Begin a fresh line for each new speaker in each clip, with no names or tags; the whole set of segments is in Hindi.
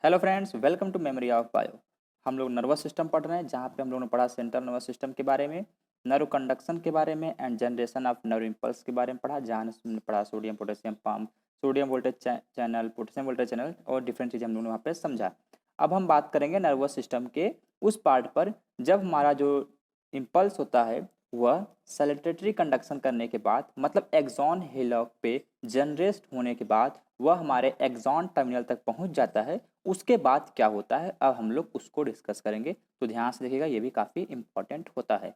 Hello friends, welcome to memory of bio. हम लोग नर्वस सिस्टम पढ़ रहे हैं, जहाँ पे हम लोगों ने पढ़ा सेंट्रल नर्वस सिस्टम के बारे में, नर्व कंडक्शन के बारे में and generation of nerve impulse के बारे में पढ़ा। जहाँ हमने पढ़ा sodium potassium pump, sodium voltage channel, potassium voltage channel और डिफरेंट चीज़ें हम लोगों ने वहाँ पे समझा। अब हम बात करेंगे नर्वस सिस्टम के उस पार्ट पर जब हमारा जो इम्पल्स होता है वह सैलिटेटरी कंडक्शन करने के बाद, मतलब एक्सॉन हिलॉक पे जनरेट होने के बाद वह हमारे एक्सॉन टर्मिनल तक पहुंच जाता है। उसके बाद क्या होता है, अब हम लोग उसको डिस्कस करेंगे, तो ध्यान से देखिएगा, ये भी काफ़ी इंपॉर्टेंट होता है।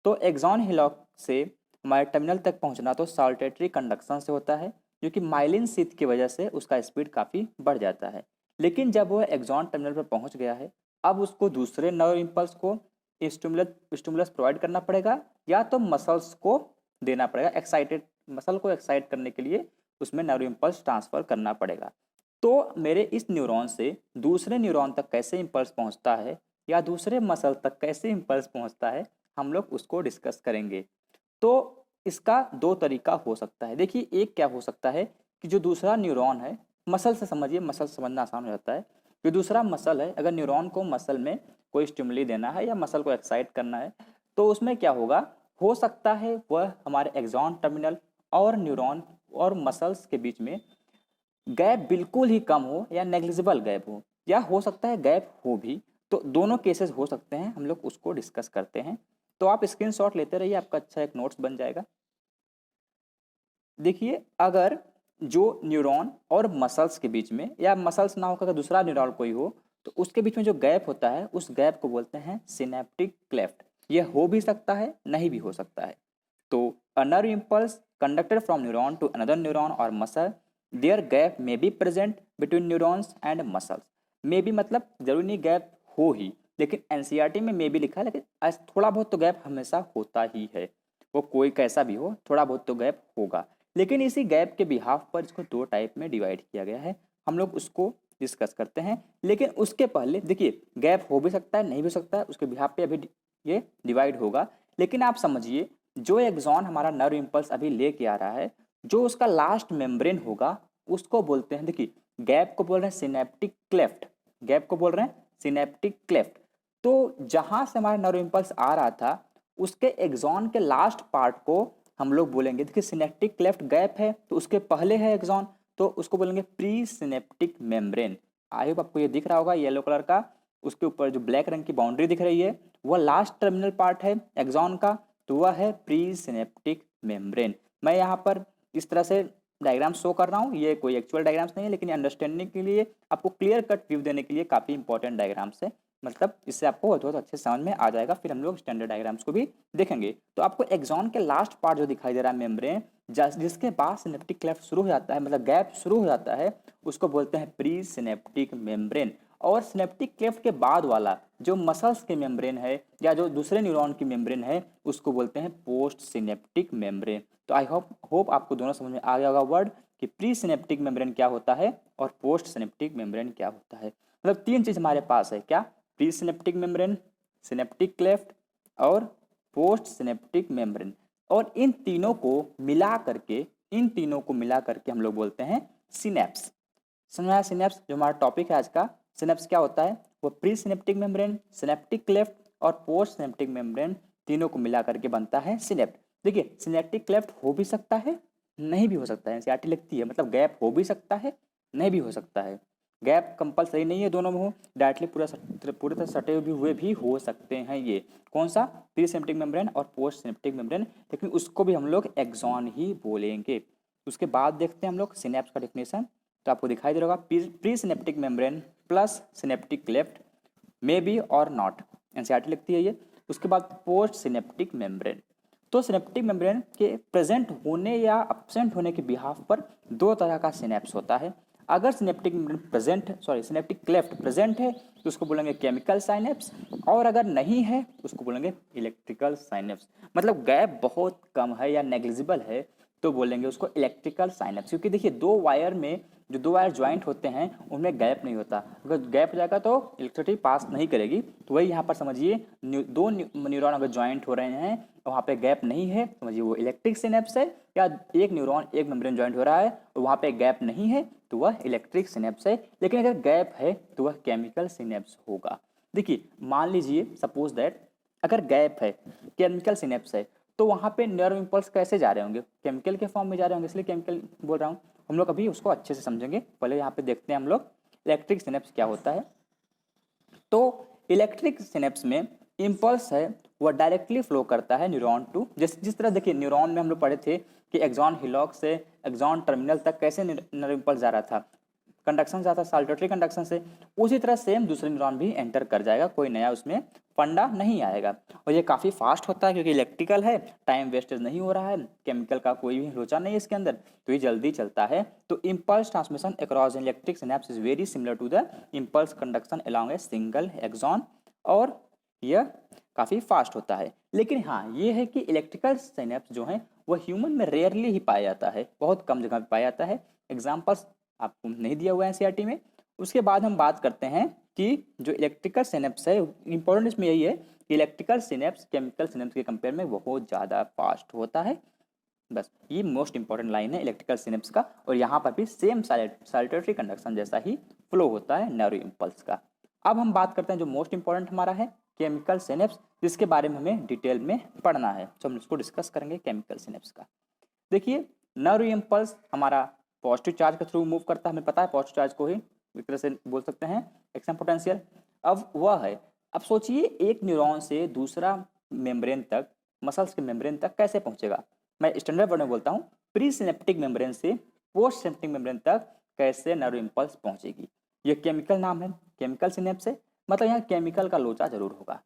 तो एक्सॉन हिलॉक से हमारे टर्मिनल तक पहुंचना तो सॉलिटेटरी कंडक्शन से होता है, जो कि माइलिन शीथ की वजह से उसका स्पीड काफ़ी बढ़ जाता है। लेकिन जब वह एक्सॉन टर्मिनल पर पहुंच गया है, अब उसको दूसरे नर्व इम्पल्स को स्टिमुलस प्रोवाइड करना पड़ेगा, या तो मसल्स को देना पड़ेगा। एक्साइटेड मसल को एक्साइट करने के लिए उसमें नर्व इम्पल्स ट्रांसफ़र करना पड़ेगा। तो मेरे इस न्यूरॉन से दूसरे न्यूरॉन तक कैसे इम्पल्स पहुंचता है, या दूसरे मसल तक कैसे इम्पल्स पहुंचता है, हम लोग उसको डिस्कस करेंगे। तो इसका दो तरीका हो सकता है। देखिए, एक क्या हो सकता है कि जो दूसरा न्यूरॉन है, मसल से समझिए, मसल समझना आसान हो जाता है। जो दूसरा मसल है, अगर न्यूरॉन को मसल में कोई स्टिमुली देना है या मसल को एक्साइट करना है, तो उसमें क्या होगा, हो सकता है वह हमारे एक्सॉन टर्मिनल और न्यूरॉन और मसल्स के बीच में गैप बिल्कुल ही कम हो या नेग्लिजिबल गैप हो, या हो सकता है गैप हो भी। तो दोनों केसेस हो सकते हैं, हम लोग उसको डिस्कस करते हैं। तो आप स्क्रीनशॉट लेते रहिए, आपका अच्छा एक नोट्स बन जाएगा। देखिए, अगर जो न्यूरॉन और मसल्स के बीच में, या मसल्स ना होकर अगर दूसरा न्यूरॉन कोई हो, तो उसके बीच में जो गैप होता है उस गैप को बोलते हैं सिनेप्टिक क्लेफ्ट। यह हो भी सकता है, नहीं भी हो सकता है। तो a nerve impulse conducted from neuron to another neuron or muscle, their gap may be present between neurons and muscles। May be मतलब जरूरी नहीं गैप हो ही, लेकिन एनसीईआरटी में मे बी लिखा है, लेकिन थोड़ा बहुत तो गैप हमेशा होता ही है। वो कोई कैसा भी हो, थोड़ा बहुत तो गैप होगा। लेकिन इसी गैप के बिहाफ पर इसको दो टाइप में डिवाइड किया गया है, हम लोग उसको डिस्कस करते हैं। लेकिन उसके पहले देखिए, गैप हो भी सकता है, नहीं भी हो सकता है, उसके बिहाफ पे अभी ये डिवाइड होगा। लेकिन आप समझिए, जो एक्सॉन हमारा नर्व इम्पल्स अभी लेके आ रहा है, जो उसका लास्ट मेम्ब्रेन होगा, उसको बोलते हैं, देखिए, गैप को बोल रहे हैं सिनेप्टिक क्लेफ्ट। गैप को बोल रहे हैं सिनेप्टिक क्लेफ्ट। तो जहां से हमारा नर्व इम्पल्स आ रहा था, उसके एक्सॉन के लास्ट पार्ट को हम लोग बोलेंगे, देखिए सिनेप्टिक क्लेफ्ट गैप है तो उसके पहले है एक्सॉन, तो उसको बोलेंगे प्री सिनेप्टिक मेम्ब्रेन। आई होप आपको ये दिख रहा होगा येलो कलर का, उसके ऊपर जो ब्लैक रंग की बाउंड्री दिख रही है, वह लास्ट टर्मिनल पार्ट है एक्सॉन का, तो वह है प्री सिनेप्टिक मेम्ब्रेन। मैं यहाँ पर इस तरह से डायग्राम शो कर रहा हूँ, ये कोई एक्चुअल डायग्राम्स नहीं है, लेकिन अंडरस्टैंडिंग के लिए, आपको क्लियर कट व्यू देने के लिए काफ़ी इंपॉर्टेंट डायग्राम्स है। मतलब इससे आपको बहुत अच्छे समझ में आ जाएगा। फिर हम लोग स्टैंडर्ड डायग्राम्स को भी देखेंगे। तो आपको एक्सॉन के लास्ट पार्ट जो दिखाई दे रहा है मेम्ब्रेन, जिसके बाद सिनेप्टिक क्लेफ्ट शुरू हो जाता है, मतलब गैप शुरू हो जाता है, उसको बोलते हैं प्री सिनेप्टिक मेम्ब्रेन। और सिनेप्टिक क्लेफ्ट के बाद वाला जो मसल्स के मेम्ब्रेन है, या जो दूसरे न्यूरॉन की मेम्ब्रेन है, उसको बोलते हैं पोस्ट सिनेप्टिक मेम्ब्रेन। तो आई होप आपको दोनों समझ में आ गया होगा वर्ड, कि प्री सिनेप्टिक मेम्ब्रेन क्या होता है और पोस्ट सिनेप्टिक मेम्ब्रेन क्या होता है। मतलब तीन चीज हमारे पास है, क्या, pre synaptic membrane, synaptic cleft और पोस्ट सिनेप्टिक मेम्ब्रेन। और इन तीनों को मिला करके हम लोग बोलते हैं सिनेप्स। समझा? सिनेप्स जो हमारा टॉपिक है आज का, सिनेप्स क्या होता है, वो pre synaptic membrane, synaptic cleft और पोस्ट सिनेप्टिक मेम्ब्रेन, तीनों को मिला करके बनता है सिनेप्ट। देखिए, सिनेप्टिक क्लेफ्ट हो भी सकता है, नहीं भी हो सकता है, एनसीईआरटी लिखती है, मतलब गैप हो भी सकता है, नहीं भी हो सकता है। गैप कंपलसरी नहीं है दोनों में हो, डायरेक्टली पूरे तरह सटे हुए भी हो सकते हैं। ये कौन सा, प्री सिनेप्टिक मेम्ब्रेन और पोस्ट सिनेप्टिक मेम्ब्रेन, लेकिन उसको भी हम लोग एक्सॉन ही बोलेंगे। उसके बाद देखते हैं हम लोग सिनेप्स का डेफिनेशन। तो आपको दिखाई दे रहा होगा, pre synaptic membrane plus synaptic cleft may be और नॉट, एनसीईआरटी लिखती है ये। उसके बाद पोस्ट सिनेप्टिक मेम्ब्रेन। तो सिनेप्टिक मेम्ब्रेन के प्रेजेंट होने या अब्सेंट होने के बिहाफ पर दो तरह का सिनेप्स होता है। अगर synaptic membrane synaptic cleft present है, तो उसको बोलेंगे केमिकल साइनेप्स, और अगर नहीं है उसको बोलेंगे इलेक्ट्रिकल साइनेप्स। मतलब गैप बहुत कम है या नेग्लिजिबल है, तो बोलेंगे उसको इलेक्ट्रिकल साइनेप्स, क्योंकि देखिए दो वायर में जो दो वायर ज्वाइंट होते हैं उनमें गैप नहीं होता, अगर गैप हो जाएगा तो इलेक्ट्रिसिटी पास नहीं करेगी। तो वही यहाँ पर समझिए दो न्यूरॉन अगर ज्वाइंट हो रहे हैं वहाँ पे गैप नहीं है, समझिए वो इलेक्ट्रिक सिनेप्स है। या एक न्यूरॉन एक मेम्ब्रेन ज्वाइंट हो रहा है और वहाँ पे गैप नहीं है तो वह इलेक्ट्रिक सिनेप्स है। लेकिन अगर गैप है तो वह केमिकल सिनेप्स होगा। देखिए मान लीजिए सपोज दैट अगर गैप है, केमिकल सिनेप्स है, तो वहाँ पे नर्व इम्पल्स कैसे जा रहे होंगे, केमिकल के फॉर्म में जा रहे होंगे, इसलिए केमिकल बोल रहा हूँ। हम लोग अभी उसको अच्छे से समझेंगे। पहले यहाँ पे देखते हैं हम लोग इलेक्ट्रिक सिनेप्स क्या होता है। तो इलेक्ट्रिक सिनेप्स में इम्पल्स है वह डायरेक्टली फ्लो करता है न्यूरॉन टू, जिस तरह देखिए न्यूरॉन में हम लोग पढ़े थे कि एक्सॉन हिलॉक से एक्सॉन टर्मिनल तक कैसे नर्व इम्पल्स जा रहा था, कंडक्शन जाता साल्टेटरी कंडक्शन से, उसी तरह सेम दूसरे न्यूरॉन भी एंटर कर जाएगा, कोई नया उसमें फंडा नहीं आएगा। और ये काफ़ी फास्ट होता है क्योंकि इलेक्ट्रिकल है, टाइम वेस्टेज नहीं हो रहा है, केमिकल का कोई भी लोचा नहीं है इसके अंदर, तो ये जल्दी चलता है। तो impulse transmission across electric synapse is very similar to the impulse conduction along a single axon, और यह काफ़ी फास्ट होता है। लेकिन हाँ ये है कि इलेक्ट्रिकल सिनेप्स जो है वह ह्यूमन में रेयरली ही पाया जाता है, बहुत कम जगह पर पाया जाता है। एग्जाम्पल्स आपको नहीं दिया हुआ है एनसीईआरटी में। उसके बाद हम बात करते हैं कि जो इलेक्ट्रिकल सिनेप्स है, इंपॉर्टेंट इसमें यही है कि इलेक्ट्रिकल सिनेप्स केमिकल सिनेप्स के कंपेयर में बहुत ज़्यादा फास्ट होता है। बस ये मोस्ट इंपॉर्टेंट लाइन है इलेक्ट्रिकल सिनेप्स का। और यहाँ पर भी सेम साल्टेटरी कंडक्शन जैसा ही फ्लो होता है नर्व इम्पल्स का। अब हम बात करते हैं जो मोस्ट इंपॉर्टेंट हमारा है केमिकल सिनेप्स, जिसके बारे में हमें डिटेल में पढ़ना है, तो हम इसको डिस्कस करेंगे केमिकल सिनेप्स का। देखिए नर्व इम्पल्स हमारा पॉजिटिव चार्ज के थ्रू मूव करता है, हमें पता है पॉजिटिव चार्ज को ही एक तरह से बोल सकते हैं एक्शन पोटेंशियल। अब वह है, अब सोचिए एक न्यूरॉन से दूसरा मेम्ब्रेन तक, मसल्स के मेम्ब्रेन तक कैसे पहुंचेगा। मैं स्टैंडर्ड वर्ड में बोलता हूँ, प्री सिनेप्टिक मेम्ब्रेन से पोस्ट सिनेप्टिक मेम्ब्रेन तक कैसे नर्व इम्पल्स पहुंचेगी। यह केमिकल नाम है, केमिकल सिनेप्स है, मतलब यहाँ केमिकल का लोचा जरूर होगा।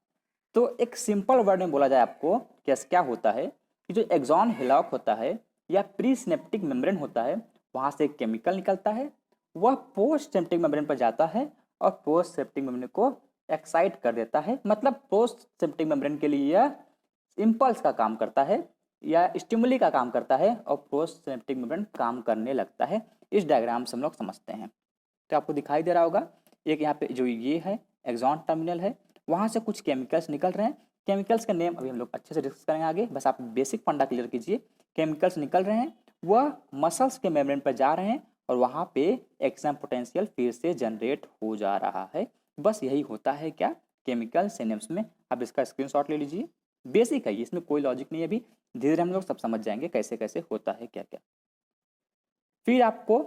तो एक सिंपल वर्ड में बोला जाए आपको क्या होता है कि जो एक्सॉन हिलॉक होता है या प्री सिनेप्टिक मेम्ब्रेन होता है, वहाँ से एक केमिकल निकलता है, वह पोस्ट सिनेप्टिक मेम्ब्रेन पर जाता है और पोस्ट सिनेप्टिक मेम्ब्रेन को एक्साइट कर देता है। मतलब पोस्ट सिनेप्टिक मेम्ब्रेन के लिए यह इम्पल्स का काम करता है या स्टिमुली का काम करता है और पोस्ट सिनेप्टिक मेम्ब्रेन काम करने लगता है। इस डायग्राम से हम लोग समझते हैं। तो आपको दिखाई दे रहा होगा एक यहाँ पे जो ये है एक्सॉन टर्मिनल है, वहाँ से कुछ केमिकल्स निकल रहे हैं। केमिकल्स का नेम अभी हम लोग अच्छे से डिस्कस करेंगे आगे, बस आप बेसिक फंडा क्लियर कीजिए। केमिकल्स निकल रहे हैं, वह मसल्स के मेम्ब्रेन पर जा रहे हैं और वहाँ पे एक्शन पोटेंशियल फिर से जनरेट हो जा रहा है। बस यही होता है क्या केमिकल सिनेप्स में। आप इसका स्क्रीनशॉट ले लीजिए, बेसिक है, इसमें कोई लॉजिक नहीं है, अभी धीरे धीरे हम लोग सब समझ जाएंगे कैसे कैसे होता है क्या क्या। फिर आपको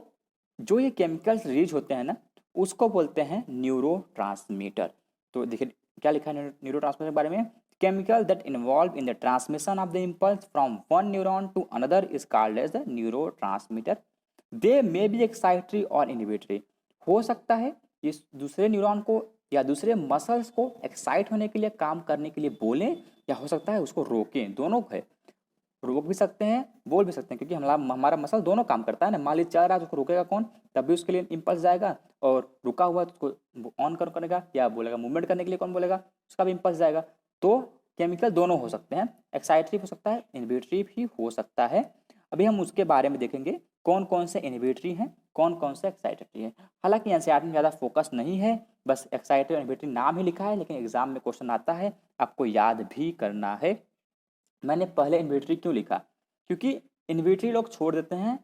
जो ये केमिकल्स रिलीज होते हैं ना, उसको बोलते हैं न्यूरोट्रांसमीटर। तो देखिए क्या लिखा है न्यूरोट्रांसमीटर के बारे में, chemical that involve in the transmission of the impulse from one neuron to another is called as the neurotransmitter. They may be excitatory or inhibitory. हो सकता है इस दूसरे न्यूरॉन को या दूसरे मसल्स को एक्साइट होने के लिए, काम करने के लिए बोलें, या हो सकता है उसको रोकें, दोनों है। रोक भी सकते हैं, बोल भी सकते हैं, क्योंकि हमारा मसल दोनों काम करता है ना। मान लीजिए चल रहा है तो उसको रोकेगा कौन, तब भी उसके लिए इम्पल्स जाएगा, और रुका हुआ तो उसको ऑन करेगा या बोलेगा मूवमेंट करने के लिए कौन बोलेगा, उसका भी इम्पल्स जाएगा। तो केमिकल दोनों हो सकते हैं, एक्साइटरी हो सकता है, इनहिबिटरी भी हो सकता है। अभी हम उसके बारे में देखेंगे कौन कौन से इनहिबिटरी हैं, कौन कौन से एक्साइटरी हैं। हालांकि एनसीईआरटी में ज़्यादा फोकस नहीं है, बस एक्साइटरी और इनहिबिटरी नाम ही लिखा है, लेकिन एग्जाम में क्वेश्चन आता है, आपको याद भी करना है। मैंने पहले इनहिबिटरी क्यों लिखा, क्योंकि इनहिबिटरी लोग छोड़ देते हैं,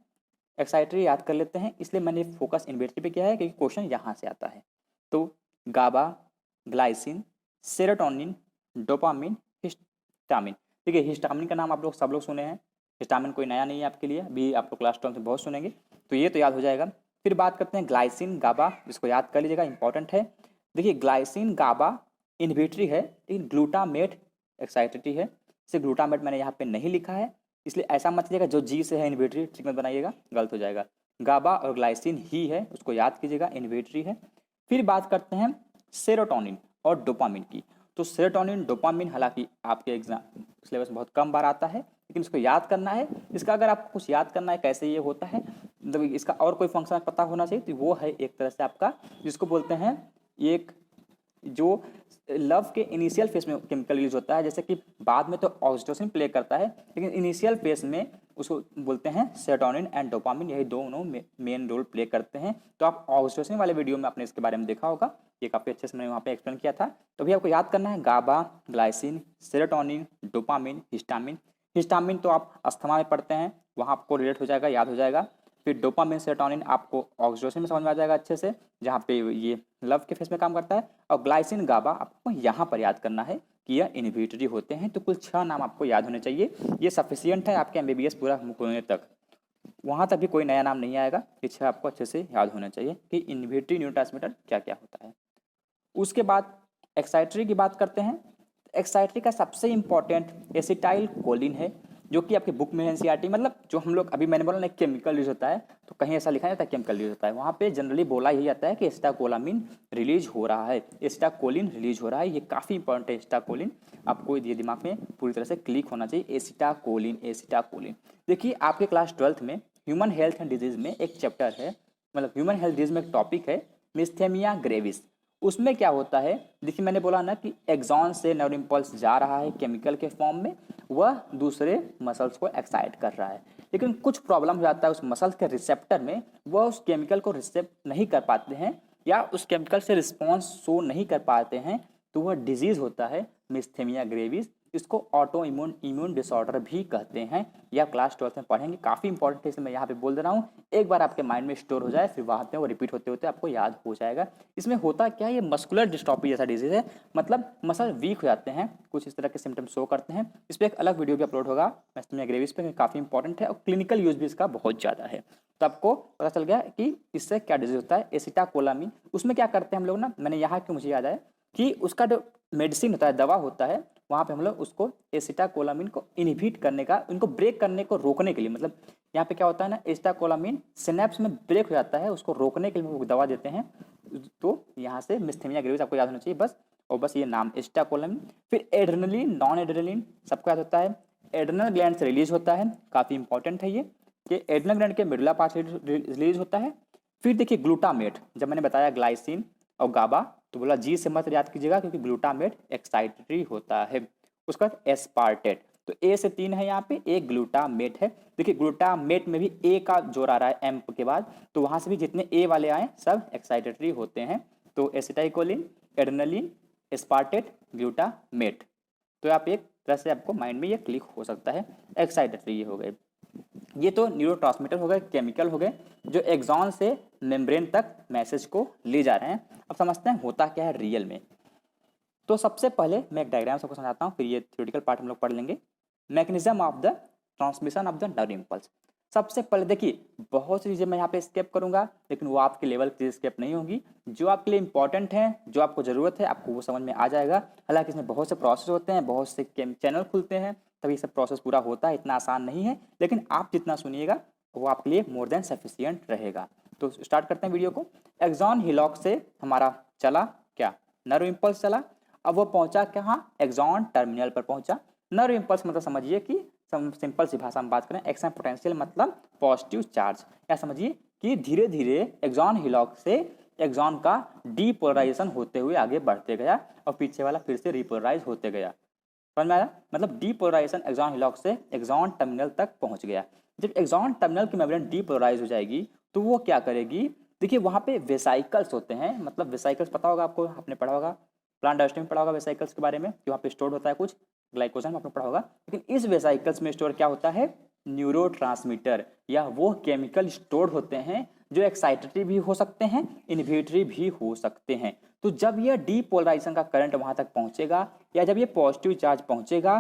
एक्साइटरी याद कर लेते हैं, इसलिए मैंने फोकस इनहिबिटरी पे किया है, क्योंकि क्वेश्चन यहाँ से आता है। तो गाबा, ग्लाइसिन, सेरोटोनिन, डोपामिन, हिस्टामिन। ठीक है, हिस्टामिन का नाम आप लोग सब लोग सुने हैं, हिस्टामिन कोई नया नहीं है आपके लिए, अभी आप लोग क्लास 12 में बहुत सुनेंगे, तो ये तो याद हो जाएगा। फिर बात करते हैं ग्लाइसिन, गाबा, जिसको याद कर लीजिएगा, इंपॉर्टेंट है। देखिए ग्लाइसिन, गाबा इनहिबिटरी है, लेकिन ग्लूटामेट एक्साइटरी है। इसे ग्लूटामेट मैंने यहाँ पे नहीं लिखा है, इसलिए ऐसा मत लीजिएगा जो जी से है इनहिबिटरी, ठीक मत बनाइएगा, गलत हो जाएगा। गाबा और ग्लाइसिन ही है, उसको याद कीजिएगा, इनहिबिटरी है। फिर बात करते हैं सेरोटोनिन और डोपामिन की। तो सेरोटोनिन, डोपामिन हालांकि आपके एग्जाम सिलेबस में बहुत कम बार आता है, लेकिन इसको याद करना है। इसका अगर आपको कुछ याद करना है कैसे ये होता है, मतलब इसका और कोई फंक्शन पता होना चाहिए, तो वो है एक तरह से आपका, जिसको बोलते हैं एक जो लव के इनिशियल फेज में केमिकल यूज होता है, जैसे कि बाद में तो ऑक्सीटोसिन प्ले करता है, लेकिन इनिशियल फेज में उसको बोलते हैं सेरोटोनिन एंड डोपामिन, यही दोनों मेन रोल प्ले करते हैं। तो आप ऑक्सीटोसिन वाले वीडियो में आपने इसके बारे में देखा होगा, ये काफ़ी अच्छे से मैंने वहाँ पे एक्सप्लेन किया था। तो अभी आपको याद करना है GABA, glycine, serotonin, dopamine, histamine. Histamine तो आप अस्थमा में पढ़ते हैं, वहाँ आपको रिलेट हो जाएगा, याद हो जाएगा। फिर डोपामिन सेरोटोनिन आपको ऑक्सीटोसिन में समझ में आ जाएगा अच्छे से, जहाँ पे ये लव के फेस में काम करता है। और ग्लाइसिन गाबा आपको यहाँ पर याद करना है कि यह इनहिबिटरी होते हैं। तो कुल 6 नाम आपको याद होने चाहिए, ये सफिशियंट है आपके एमबीबीएस पूरा होने तक, वहाँ तक भी कोई नया नाम नहीं आएगा। ये 6 आपको अच्छे से याद होना चाहिए कि इनहिबिटरी न्यूरोट्रांसमीटर क्या क्या होता है। उसके बाद एक्साइटरी की बात करते हैं। एक्साइटरी का सबसे इंपॉर्टेंट एसिटाइल कोलिन है, जो कि आपके बुक में एनसीईआरटी, मतलब जो हम लोग अभी मैंने बोला ना केमिकल यूज होता है, तो कहीं ऐसा लिखा जाता है केमिकल यूज होता है, वहाँ पे जनरली बोला यही जाता है कि एसिटाकोलामिन रिलीज हो रहा है, एसिटाकोलिन रिलीज हो रहा है। ये काफ़ी इंपॉर्टेंट है एसिटाकोलिन, आपको ये दिमाग में पूरी तरह से क्लिक होना चाहिए। एसिटाकोलिन, एसिटाकोलिन। देखिए आपके क्लास 12th में ह्यूमन हेल्थ एंड डिजीज में एक चैप्टर है, मतलब ह्यूमन हेल्थ डिजीज में एक टॉपिक है मिस्थेमिया ग्रेविस। उसमें क्या होता है, देखिए मैंने बोला ना कि एक्सॉन से नर्व इम्पल्स जा रहा है केमिकल के फॉर्म में, वह दूसरे मसल्स को एक्साइट कर रहा है, लेकिन कुछ प्रॉब्लम हो जाता है उस मसल्स के रिसेप्टर में, वह उस केमिकल को रिसेप्ट नहीं कर पाते हैं या उस केमिकल से रिस्पॉन्स शो नहीं कर पाते हैं, तो वह डिजीज होता है मिस्थेमिया ग्रेविस। इसको ऑटो इम्यून डिसऑर्डर भी कहते हैं, या क्लास 12th में पढ़ेंगे, काफ़ी इंपॉर्टेंट है, इसलिए मैं यहाँ पे बोल दे रहा हूँ। एक बार आपके माइंड में स्टोर हो जाए, फिर वहाँ पे वो रिपीट होते होते आपको याद हो जाएगा। इसमें होता क्या है, ये मस्कुलर डिस्ट्रॉफी जैसा डिजीज है, मतलब मसल वीक हो जाते हैं, कुछ इस तरह के सिम्टम्स शो करते हैं। इस पर एक अलग वीडियो भी अपलोड होगा मिस्थेमिया ग्रेविस पे, काफ़ी इंपॉर्टेंट है और क्लिनिकल यूज भी इसका बहुत ज़्यादा है। तो आपको पता चल गया कि इससे क्या डिजीज होता है। एसिटाकोलामिन, उसमें क्या करते हैं हम लोग ना, मैंने यहाँ क्यों मुझे याद आया कि उसका जो मेडिसिन होता है, दवा होता है, वहाँ पे हम लोग उसको एसिटाकोलामिन को इनहिबिट करने का, उनको ब्रेक करने को रोकने के लिए, मतलब यहाँ पे क्या होता है ना, एसिटाकोलामिन सिनेप्स में ब्रेक हो जाता है, उसको रोकने के लिए वो दवा देते हैं। तो यहाँ से मिस्थेमिया ग्रेविस आपको याद होना चाहिए बस, और बस ये नाम एसिटाकोलामिन। फिर एड्रेनलिन, नॉन एड्रेनलिन सबको याद होता है, एड्रेनल ग्लैंड से रिलीज होता है, काफ़ी इंपॉर्टेंट है ये कि एड्रेनल ग्लैंड के मेडुला पार्ट से रिलीज होता है। फिर देखिए ग्लूटामेट, जब मैंने बताया ग्लाइसिन और गाबा, तो बोला जी से मत याद कीजिएगा क्योंकि ग्लूटामेट एक्साइटरी होता है। उसका एस्पार्टेट, तो ए से 3 है यहाँ पे, एक ग्लूटामेट है। देखिए ग्लूटामेट में भी ए का जोर आ रहा है एम के बाद, तो वहाँ से भी जितने ए वाले आए सब एक्साइटेटरी होते हैं। तो एसिटाइकोलिन, एड्रेनलिन, एस्पार्टेट, ग्लूटामेट। तो आप एक तरह से आपको माइंड में ये क्लिक हो सकता है, एक्साइटेटरी ये हो गए। ये तो न्यूरोट्रांसमीटर हो गए, केमिकल हो गए, जो एक्सॉन से मेम्ब्रेन तक मैसेज को ले जा रहे हैं। अब समझते हैं होता क्या है रियल में। तो सबसे पहले मैं एक डायग्राम सबको समझाता हूँ, फिर ये थ्योरेटिकल पार्ट हम लोग पढ़ लेंगे। Mechanism of the transmission of the nerve impulse. सबसे पहले देखिए, बहुत सी चीज़ें मैं यहाँ पे स्केप करूँगा, लेकिन वो आपके लेवल की स्केप नहीं होगी। जो आपके लिए इंपॉर्टेंट है, जो आपको ज़रूरत है, आपको वो समझ में आ जाएगा। हालांकि इसमें बहुत से प्रोसेस होते हैं, बहुत से चैनल खुलते हैं, तभी सब प्रोसेस पूरा होता है, इतना आसान नहीं है, लेकिन आप जितना सुनिएगा वो आपके लिए मोर देन सफिशियंट रहेगा। तो स्टार्ट करते हैं वीडियो को। एक्सॉन हिलॉक से हमारा चला क्या, नर्व इम्पल्स चला। अब वो पहुंचा कहाँ, एक्सॉन टर्मिनल पर पहुंचा। नर्व इम्पल्स मतलब समझिए कि सिंपल सी भाषा में बात करें, एक्शन पोटेंशियल मतलब पॉजिटिव चार्ज, या समझिए कि धीरे धीरे एक्सॉन हिलॉक से एक्सॉन का डीपोलराइजेशन होते हुए आगे बढ़ते गया और पीछे वाला फिर से रिपोलराइज होते गया। समझ में आया, मतलब डीपोलराइजेशन एक्सॉन हिलॉक से एक्सॉन टर्मिनल तक पहुंच गया। जब एक्सॉन टर्मिनल की मेम्ब्रेन डीपोलराइज हो जाएगी तो वो क्या करेगी, देखिए वहाँ पे वेसाइकल्स होते हैं, मतलब वेसाइकल्स पता होगा आपको, आपने पढ़ा होगा प्लांट डाइजेस्टिव में पढ़ा होगा वेसाइकल्स के बारे में, कि वहाँ पे स्टोर होता है कुछ ग्लाइकोजन में आपने पढ़ा होगा। लेकिन इस वेसाइकल्स में स्टोर क्या होता है, न्यूरोट्रांसमीटर, या वो केमिकल स्टोर होते हैं जो एक्साइटेटरी भी हो सकते हैं, इनहिबिटरी भी हो सकते हैं। तो जब यह डीपोलराइजेशन का करंट वहाँ तक पहुँचेगा या जब ये पॉजिटिव चार्ज पहुँचेगा,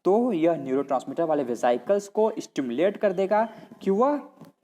तो यह न्यूरोट्रांसमीटर वाले वेसाइकल्स को स्टिमुलेट कर देगा कि वह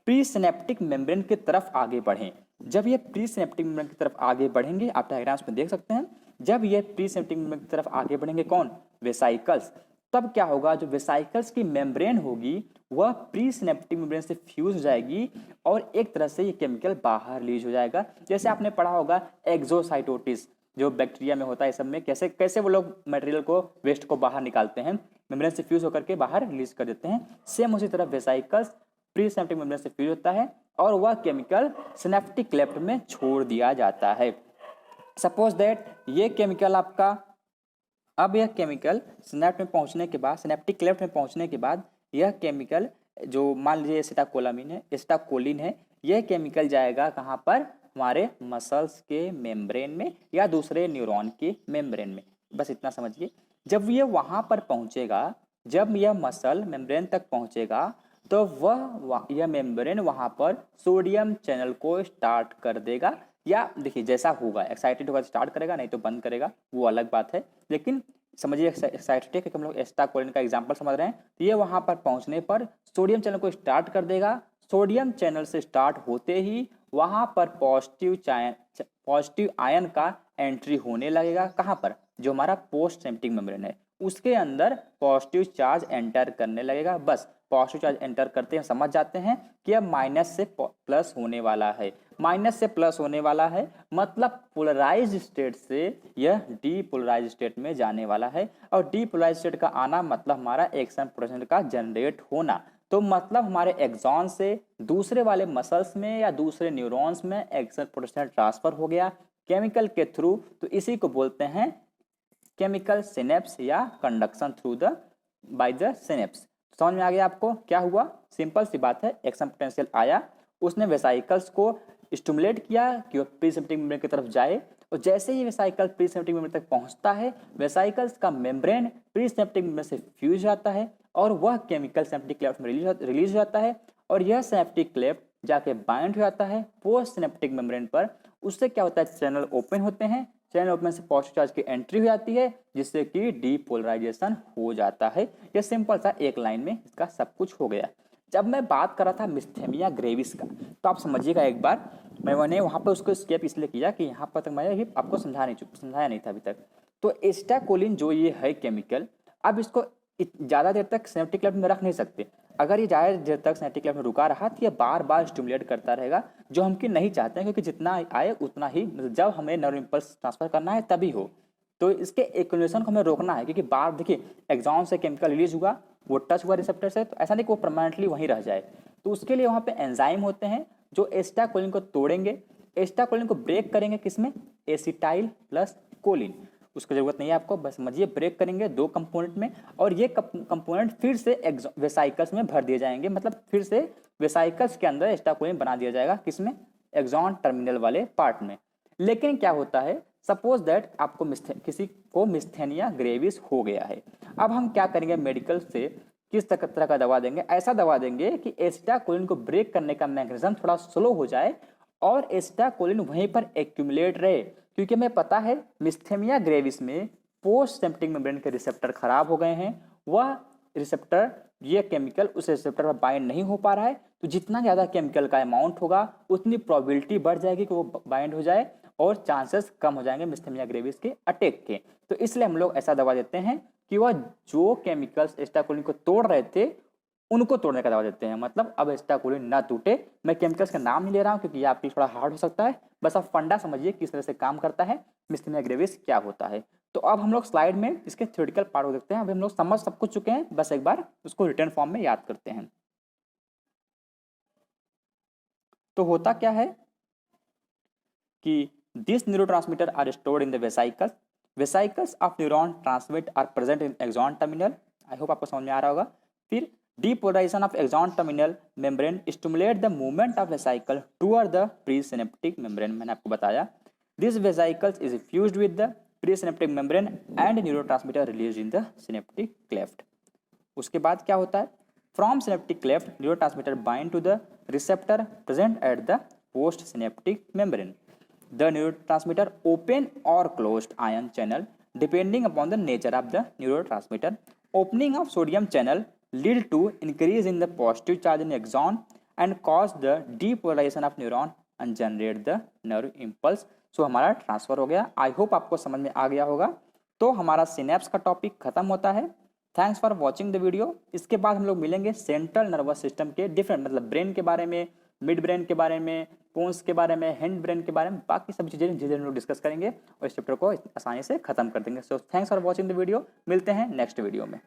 प्री सिनेप्टिक मेम्ब्रेन की तरफ आगे बढ़ें। जब ये प्री सिनेप्टिक मेम्ब्रेन की तरफ आगे बढ़ेंगे, आप डायग्राम्स में देख सकते हैं, जब ये प्री सिनेप्टिक मेम्ब्रेन की तरफ आगे बढ़ेंगे कौन, वेसाइकल्स, तब क्या होगा, जो वेसाइकल्स की मेम्ब्रेन होगी वह प्री सिनेप्टिक मेम्ब्रेन से फ्यूज हो जाएगी और एक तरह से ये केमिकल बाहर रिलीज हो जाएगा। जैसे आपने पढ़ा होगा एक्सोसाइटोसिस जो बैक्टीरिया में होता है, सब में कैसे कैसे वो लोग मटेरियल को, वेस्ट को बाहर निकालते हैं, मेम्ब्रेन से फ्यूज होकर के बाहर रिलीज कर देते हैं। सेम उसी तरह वेसाइकल्स प्री सिनेप्टिक मेम्ब्रेन से फ्यूज होता है और वह केमिकल सिनेप्टिक क्लेफ्ट में छोड़ दिया जाता है। सपोज दैट ये केमिकल आपका, अब यह केमिकल सिनेप्ट में पहुंचने के बाद, सिनेप्टिक क्लेफ्ट में पहुंचने के बाद यह केमिकल जो मान लीजिए एसिटाकोलिन है, यह केमिकल जाएगा कहाँ पर, हमारे मसल्स के मेम्ब्रेन में या दूसरे न्यूरॉन के मेम्ब्रेन में। बस इतना समझिए। जब ये वहाँ पर पहुँचेगा, जब यह मसल मेम्ब्रेन तक पहुँचेगा तो यह मेम्ब्रेन वहाँ पर सोडियम चैनल को स्टार्ट कर देगा, या देखिए जैसा होगा, एक्साइटेड होगा तो स्टार्ट करेगा, नहीं तो बंद करेगा, वो अलग बात है। लेकिन समझिए एक्साइटेड है क्योंकि हम लोग एसिटाकोलिन का एग्जांपल समझ रहे हैं, तो ये वहाँ पर पहुँचने पर सोडियम चैनल को स्टार्ट कर देगा। सोडियम चैनल से स्टार्ट होते ही वहाँ पर पॉजिटिव आयन का एंट्री होने लगेगा। कहाँ पर, जो हमारा पोस्ट सिनेप्टिक मेम्ब्रेन है उसके अंदर पॉजिटिव चार्ज एंटर करने लगेगा। बस पॉजिटिव चार्ज एंटर करते हैं, समझ जाते हैं कि अब माइनस से प्लस होने वाला है, माइनस से प्लस होने वाला है, मतलब पोलराइज्ड स्टेट से यह डीपोलराइज्ड स्टेट में जाने वाला है। और डीपोलराइज्ड स्टेट का आना मतलब हमारा एक्शन पोटेंशियल का जनरेट होना। तो मतलब हमारे एक्सॉन से दूसरे वाले मसल्स में या दूसरे न्यूरॉन्स में एक्शन पोटेंशियल ट्रांसफर हो गया केमिकल के थ्रू, तो इसी को बोलते हैं केमिकल सिनेप्स या conduction through by the synapse. समझ में आ गया आपको क्या हुआ? सिंपल सी बात है, एक्शन पोटेंशियल आया, उसने वेसाइकल्स को स्टिमुलेट किया कि वह प्रीसिनेप्टिक मेम्ब्रेन की तरफ जाए, और जैसे ही वेसाइकल प्रीसिनेप्टिक मेम्ब्रेन तक पहुंचता है, वेसाइकल्स का मेम्ब्रेन प्रीसिनेप्टिक मेम्ब्रेन से फ्यूज जाता है और वह केमिकल सिनेप्टिक क्लेफ्ट में रिलीज हो जाता है, और यह सिनेप्टिक क्लेफ्ट जाके बाइंड हो जाता है पोस्ट सिनेप्टिक मेम्ब्रेन पर। उससे क्या होता है, चैनल ओपन होते हैं, चैनल ओपन से पॉजिटिव चार्ज की एंट्री हो जाती है, जिससे कि डीपोलराइजेशन हो जाता है। यह सिंपल सा एक लाइन में इसका सब कुछ हो गया। जब मैं बात कर रहा था मिस्थेमिया ग्रेविस का, तो आप समझिएगा एक बार, मैंने वहाँ पर उसको स्केप इसलिए किया कि यहाँ पर तक मैं आपको समझाया नहीं था अभी तक। तो एसिटाकोलिन जो ये है केमिकल, अब इसको ज़्यादा देर तक सिनेप्टिक क्लेफ्ट में रख नहीं सकते। अगर ये ज़्यादा देर तक सिनेप्टिक क्लेफ्ट में रुका रहा तो ये बार बार स्टिमुलेट करता रहेगा, जो हम कि नहीं चाहते हैं, क्योंकि जितना आए उतना ही, जब हमें नर्व इम्पल्स ट्रांसफर करना है तभी हो। तो इसके एक्यूमुलेशन को हमें रोकना है, क्योंकि बार देखिए एक्सॉन से केमिकल रिलीज हुआ, वो टच हुआ रिसेप्टर से, तो ऐसा नहीं कि वो परमानेंटली वहीं रह जाए। तो उसके लिए वहाँ पे एंजाइम होते हैं जो एसिटाकोलिन को तोड़ेंगे, एसिटाकोलिन को ब्रेक करेंगे, किसमें, एसिटाइल प्लस कोलिन। उसकी जरूरत नहीं है आपको, बस समझिए ब्रेक करेंगे दो कंपोनेंट में, और ये कंपोनेंट फिर से वेसाइकल्स में भर दिए जाएंगे, मतलब फिर से वेसाइकल्स के अंदर एसिटाकोलिन बना दिया जाएगा, किसमें, एक्सॉन टर्मिनल वाले पार्ट में। लेकिन क्या होता है, सपोज दैट आपको किसी को मिस्थेनिया ग्रेविस हो गया है, अब हम क्या करेंगे, मेडिकल से किस तरह का दवा देंगे, ऐसा दवा देंगे कि एसिटाकोलिन को ब्रेक करने का मैकेनिज्म थोड़ा स्लो हो जाए और एसिटाकोलिन वहीं पर एक्यूमुलेट रहे। क्योंकि हमें पता है मिस्थेमिया ग्रेविस में पोस्ट सिनेप्टिक मेम्ब्रेन के रिसेप्टर खराब हो गए हैं, वह रिसेप्टर, ये केमिकल उस रिसेप्टर पर बाइंड नहीं हो पा रहा है, तो जितना ज़्यादा केमिकल का अमाउंट होगा उतनी प्रोबेबिलिटी बढ़ जाएगी कि वो बाइंड हो जाए, और चांसेस कम हो जाएंगे मिस्थेमिया ग्रेविस के अटैक के। तो इसलिए हम लोग ऐसा दवा देते हैं कि वह जो केमिकल्स एसिटाकोलिन को तोड़ रहे थे उनको तोड़ने का दवा देते हैं। मतलब अब एसिटाकोलिन ना टूटे, मैं केमिकल्स का नाम नहीं ले रहा हूँ क्योंकि ये आपके लिए थोड़ा हार्ड हो सकता है, बस आप फंडा समझिए किस तरह से काम करता है, मिस्थेमिया ग्रेविस क्या होता है। तो अब हम लोग स्लाइड में इसके थ्योरेटिकल पार्ट को देखते हैं। अभी हम लोग समझ सब कुछ चुके हैं, बस एक बार उसको रिटर्न फॉर्म में याद करते हैं। तो होता क्या है कि this neurotransmitter are stored in the vesicles of neuron transmit are present in axon terminal. I hope आपको समझ में आ रहा होगा। फिर depolarisation of axon terminal membrane stimulate the movement of vesicle toward the presynaptic membrane. मैंने आपको बताया this vesicles is fused with the presynaptic membrane and neurotransmitter release in the synaptic cleft. उसके बाद क्या होता है, from synaptic cleft neurotransmitter bind to the receptor present at the post synaptic membrane. The neurotransmitter open or closed ion channel depending upon the nature of the neurotransmitter. Opening of sodium channel lead to increase in the positive charge in axon and cause the depolarization of neuron and generate the nerve impulse. So हमारा ट्रांसफर हो गया। आई होप आपको समझ में आ गया होगा। तो हमारा सिनेप्स का टॉपिक खत्म होता है। Thanks for watching the video. इसके बाद हम लोग मिलेंगे सेंट्रल नर्वस सिस्टम के डिफरेंट, मतलब ब्रेन के बारे में, मिड ब्रेन के बारे में, पोन्स के बारे में, हैंड ब्रेन के बारे में, बाकी सब चीज़ें हम लोग डिस्कस करेंगे और इस चैप्टर को आसानी से खत्म कर देंगे। So thanks for watching the video. मिलते हैं नेक्स्ट वीडियो में।